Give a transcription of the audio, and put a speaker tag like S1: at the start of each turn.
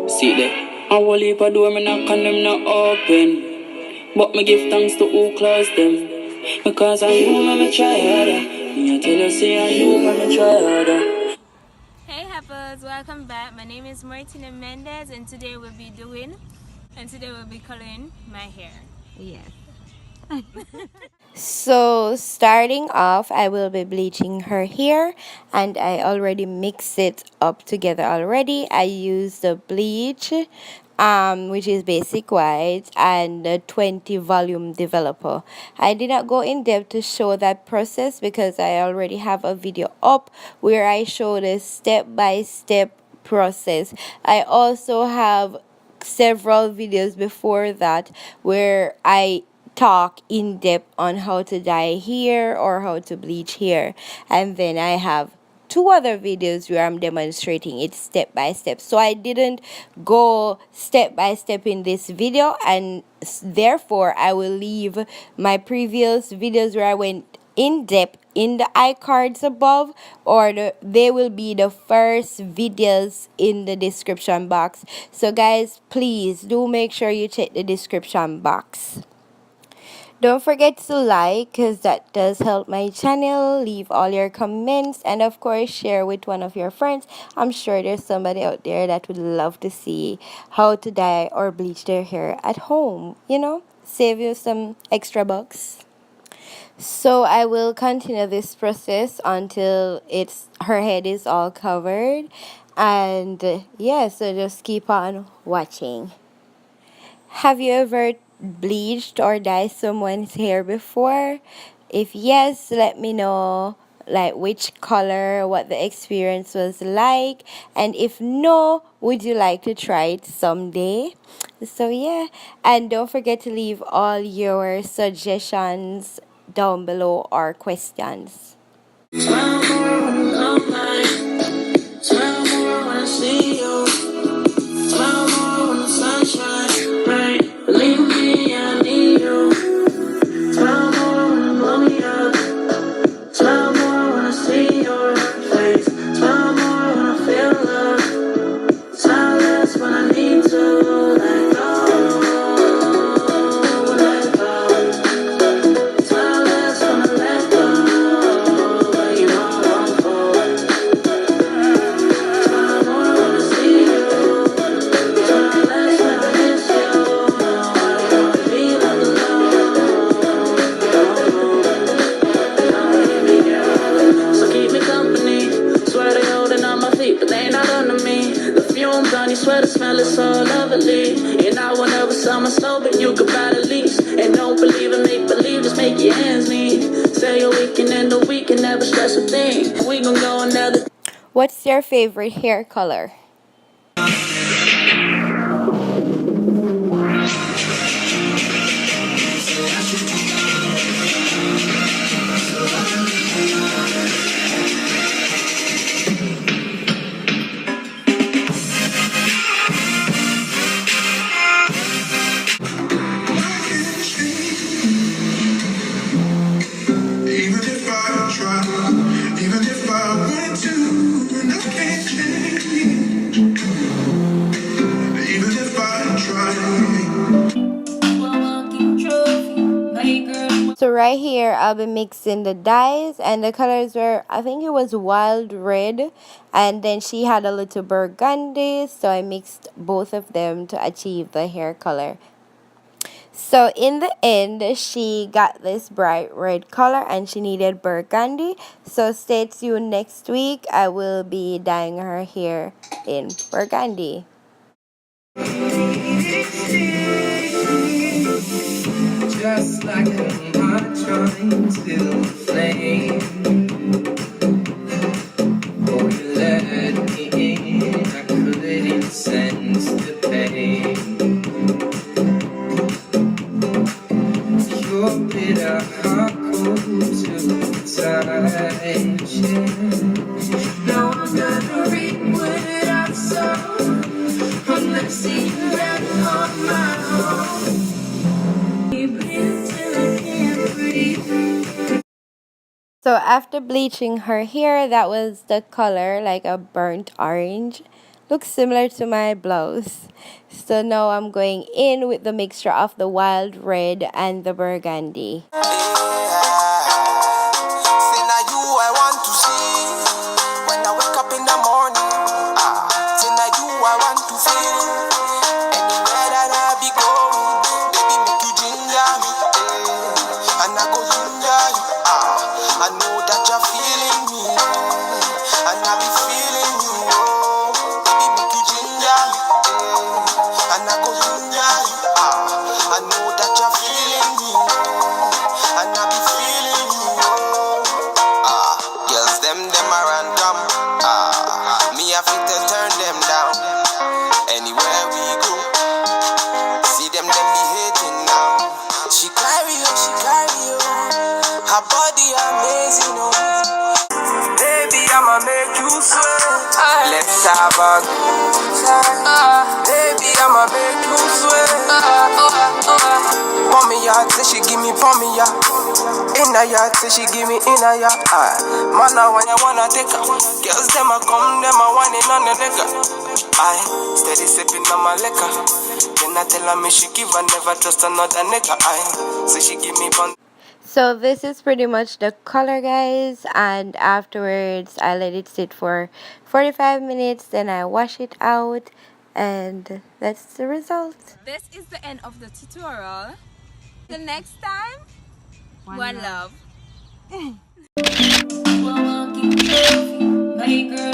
S1: See there, I will leave a door, me knock and them not open. But me give thanks to who closed them. Because I know me try harder. Me tell you say I know me try harder.
S2: Hey Happers, welcome back. My name is Martina Mendez and today we'll be coloring my hair.
S3: Yes. So starting off, I will be bleaching her hair, and I already mixed it up together already. I used the bleach, which is basic white, and the 20 volume developer. I did not go in depth to show that process because I already have a video up where I show the step-by-step process. I also have several videos before that where I talk in depth on how to dye hair or how to bleach hair, and then I have two other videos where I'm demonstrating it step by step. So I didn't go step by step in this video, and therefore I will leave my previous videos where I went in depth in the iCards above, or they will be the first videos in the description box. So guys, please do make sure you check the description box. Don't forget to like, because that does help my channel. Leave all your comments, and of course share with one of your friends. I'm sure there's somebody out there that would love to see how to dye or bleach their hair at home, save you some extra bucks. So I will continue this process until her head is all covered, and yeah, so just keep on watching. Have you ever bleached or dyed someone's hair before? If yes, let me know like which color, what the experience was like, and if no, would you like to try it someday? So yeah, and don't forget to leave all your suggestions down below or questions.
S1: Smile more when I'm lying. Smile more when I see you. Smile more when the sun shines bright. Believe me, I need you. Smile more when you blow me up. Smile more when I see your face. Smile more when I feel love. Smile less when I need to let go. Let go. Smile less when I let go. But you know I'm for. Smile more when I see you. Smile less when I miss you. No, I don't wanna be left alone. So keep me company. Swear they holding on my feet, but they ain't not under me. The fumes on your sweater smell is so lovely. And I will never sell my soul, but you could buy the lease. And don't believe in make believe, just make your hands meet. Say your weekend and the weekend, never stress a thing. We gon' go another.
S3: What's your favorite hair color? So right here, I'll be mixing the dyes, and the colors were, I think it was wild red, and then she had a little burgundy, so I mixed both of them to achieve the hair color. So in the end, she got this bright red color and she needed burgundy. So stay tuned next week. I will be dyeing her hair in burgundy.
S1: Just like a heart trying to flame. Oh, you let me in, I couldn't sense the pain. Your bitter heart cold to the touch. Now I'm gonna read what I saw. I'm not seeing that on my own.
S3: So after bleaching her hair, that was the color, like a burnt orange. looks similar to my blouse. So now I'm going in with the mixture of the wild red and the burgundy.
S1: Say now you I want to see when I wake up in the morning. Say now you I want to feel anywhere that I be going. Baby make you ginger me, and I go ginger you. I know that you're feeling me, and I be feeling you. Baby make you ginger me, and I go ginger you. I know that you're feeling me, and I be feeling you. Girls, them a random. Me have to turn them down. Anywhere we go, see them be hating now. She carry you. Her body amazing, Baby, I'ma make you sweat. Let's have a good time. Baby, I'ma make you sweat. Mommy yard say she give me pommy ya. In a yard say she give me in a yard. Man, I wanna take her. Girls them a come, them a whining on the nigga. Steady sipping on my liquor. Then I tell her me she give her never trust another nigga. Say she give me bun.
S3: So this is pretty much the color, guys, and afterwards I let it sit for 45 minutes, then I wash it out, and that's the result.
S2: This is the end of the tutorial. The next time, one love.
S1: My girl.